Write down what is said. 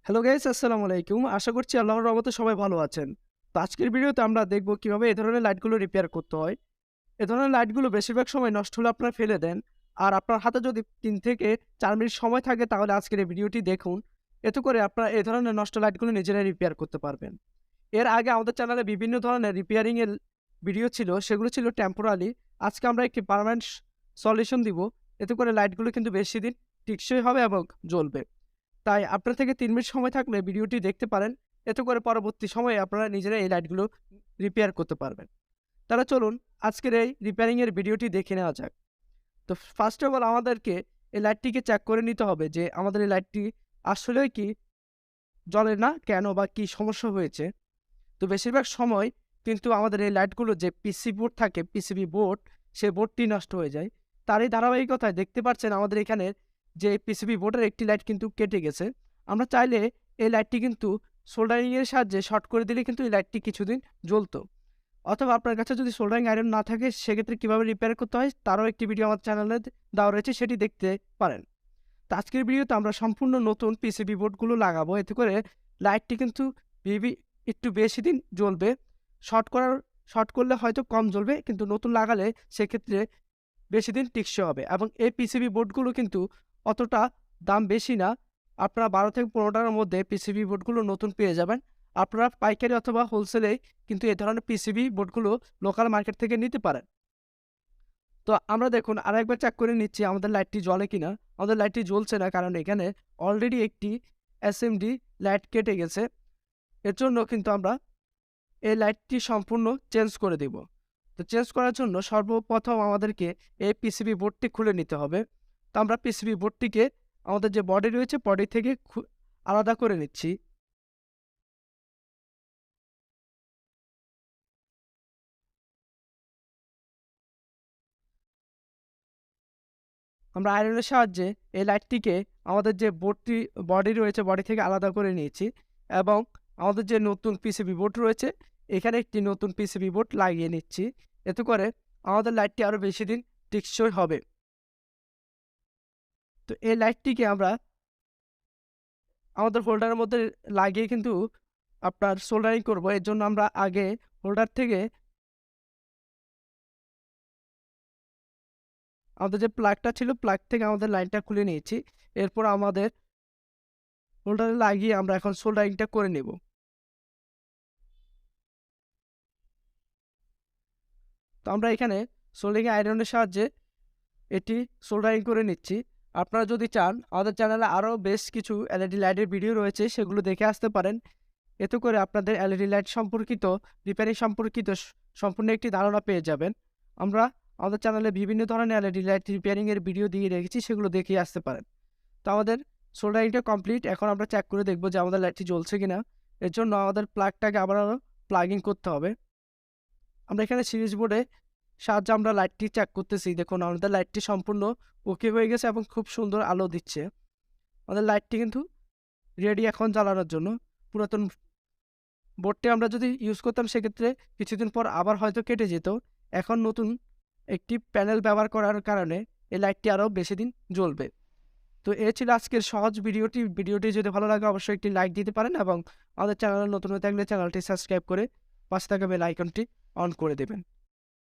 Hello guys, আসসালামু আলাইকুম। আশা করছি আল্লাহর রহমতে সবাই ভালো আছেন। তো আজকের ভিডিওতে আমরা দেখব কিভাবে এই ধরনের লাইটগুলো রিপেয়ার করতে হয়। এ ধরনের লাইটগুলো বেশিরভাগ সময় নষ্ট হলে আপনারা ফেলে দেন। আর আপনার হাতে যদি ৩ থেকে ৪ মিনিট সময় থাকে তাহলে আজকের এই ভিডিওটি দেখুন। এতে করে আপনারা এই ধরনের নষ্ট লাইটগুলো নিজেরাই রিপেয়ার করতে পারবেন। এর আগে আমাদের চ্যানেলে বিভিন্ন ধরনের রিপেয়ারিং এর ভিডিও ছিল, সেগুলো ছিল টেম্পোরারি। আজকে আমরা একটি পার্মানেন্ট সলিউশন দিব। এতে করে লাইটগুলো কিন্তু বেশিদিন টেকসই হবে এবং জ্বলবে। তাই আপনার থেকে ৩ মিনিট সময় থাকলে ভিডিওটি দেখতে পারেন। এতে করে পরবর্তী সময়ে আপনারা নিজেরাই এই লাইটগুলো রিপেয়ার করতে পারবেন। তাহলে চলুন আজকের এই রিপেয়ারিং এর ভিডিওটি দেখে নেওয়া যাক। তো ফার্স্ট অফ অল আমাদেরকে এই লাইটটিকে চেক করে নিতে হবে যে আমাদের এই লাইটটি আসলেই কি জ্বলে না, কেন বা কি সমস্যা হয়েছে। তো বেশিরভাগ সময় কিন্তু আমাদের এই লাইটগুলো যে পিসি বোর্ড থাকে, পিসিবি বোর্ড, সেই বোর্ডটি নষ্ট হয়ে যায়। তারই ধারাবাহিকতায় দেখতে পাচ্ছেন আমাদের এখানে যে পিসিবি বোর্ডের একটি লাইট কিন্তু কেটে গেছে। আমরা চাইলে এই লাইটটি কিন্তু সোল্ডারিং এর সাহায্যে শর্ট করে দিলে কিন্তু এই লাইটটি কিছুদিন জ্বলতো। অথবা আপনার কাছে যদি সোল্ডারিং আয়রন না থাকে সেক্ষেত্রে কীভাবে রিপেয়ার করতে হয় তারও একটি ভিডিও আমার চ্যানেলে দেওয়া রয়েছে, সেটি দেখতে পারেন। তো আজকের ভিডিওতে আমরা সম্পূর্ণ নতুন পিসিবি বোর্ডগুলো লাগাবো। এতে করে লাইটটি কিন্তু একটু বেশি দিন জ্বলবে। শর্ট করলে হয়তো কম জ্বলবে, কিন্তু নতুন লাগালে সেক্ষেত্রে বেশি দিন টেকসই হবে। এবং এই পিসিবি বোর্ডগুলো কিন্তু অতটা দাম বেশি না। আপনারা ১২ থেকে ১৫ টাকার মধ্যে পিসিবি বোর্ডগুলো নতুন পেয়ে যাবেন। আপনারা পাইকারি অথবা হোলসেলে কিন্তু এ ধরনের পিসিবি বোর্ডগুলো লোকাল মার্কেট থেকে নিতে পারেন। তো আমরা দেখুন আরেকবার চেক করে নিচ্ছি আমাদের লাইটটি জ্বলে কিনা। আমাদের লাইটটি জ্বলছে না, কারণ এখানে অলরেডি একটি এসএমডি লাইট কেটে গেছে। এর জন্য কিন্তু আমরা এই লাইটটি সম্পূর্ণ চেঞ্জ করে দিব। তো চেঞ্জ করার জন্য সর্বপ্রথম আমাদেরকে এই পিসিবি বোর্ডটি খুলে নিতে হবে। তো আমরা পিসিবি বোর্ডটিকে আমাদের যে বডি রয়েছে বডি থেকে আলাদা করে নিচ্ছি। আমরা আয়রনের সাহায্যে এই লাইটটিকে আমাদের যে বডি রয়েছে বডি থেকে আলাদা করে নিয়েছি। এবং আমাদের যে নতুন পিসিবি বোর্ড রয়েছে এখানে একটি নতুন পিসিবি বোর্ড লাগিয়ে নিচ্ছি। এতে করে আমাদের লাইটটি আরও বেশি দিন টেকসই হবে। তো এই লাইটটিকে আমরা আমাদের হোল্ডারের মধ্যে লাগিয়ে কিন্তু আপনার সোল্ডারিং করব। এর জন্য আমরা আগে হোল্ডার থেকে আমাদের যে প্লাগটা ছিল প্লাগ থেকে আমাদের লাইনটা খুলে নিয়েছি। এরপর আমাদের হোল্ডারে লাগিয়ে আমরা এখন সোল্ডারিংটা করে নেব। তো আমরা এখানে সোল্ডারিং আয়রনের সাহায্যে এটি সোল্ডারিং করে নিচ্ছি। আপনারা যদি চান আমাদের চ্যানেলে আরও বেশ কিছু এলইডি লাইটের ভিডিও রয়েছে, সেগুলো দেখে আসতে পারেন। এতে করে আপনাদের এলইডি লাইট সম্পর্কিত রিপেয়ারিং সম্পর্কিত সম্পূর্ণ একটি ধারণা পেয়ে যাবেন। আমরা আমাদের চ্যানেলে বিভিন্ন ধরনের এলইডি লাইট রিপেয়ারিংয়ের ভিডিও দিয়ে রেখেছি, সেগুলো দেখে আসতে পারেন। তো আমাদের সোল্ডারিংটা কমপ্লিট। এখন আমরা চেক করে দেখব যে আমাদের লাইটটি জ্বলছে কিনা। এর জন্য আমাদের প্লাগটাকে আবারও প্লাগিং করতে হবে। আমরা এখানে সিরিজ বোর্ডে সাহায্যে আমরা লাইটটি চেক করতেছি। দেখুন আমাদের লাইটটি সম্পূর্ণ ওকে হয়ে গেছে এবং খুব সুন্দর আলো দিচ্ছে। আমাদের লাইটটি কিন্তু রেডি এখন জ্বালানোর জন্য। পুরাতন বোর্ডটি আমরা যদি ইউজ করতাম সেক্ষেত্রে কিছুদিন পর আবার হয়তো কেটে যেত। এখন নতুন একটি প্যানেল ব্যবহার করার কারণে এই লাইটটি আরও বেশি দিন জ্বলবে। তো এ ছিল আজকের সহজ ভিডিওটি যদি ভালো লাগে অবশ্যই একটি লাইক দিতে পারেন এবং আমাদের চ্যানেলে নতুন হয়ে থাকলে চ্যানেলটি সাবস্ক্রাইব করে পাশে থাকা বেল আইকনটি অন করে দেবেন।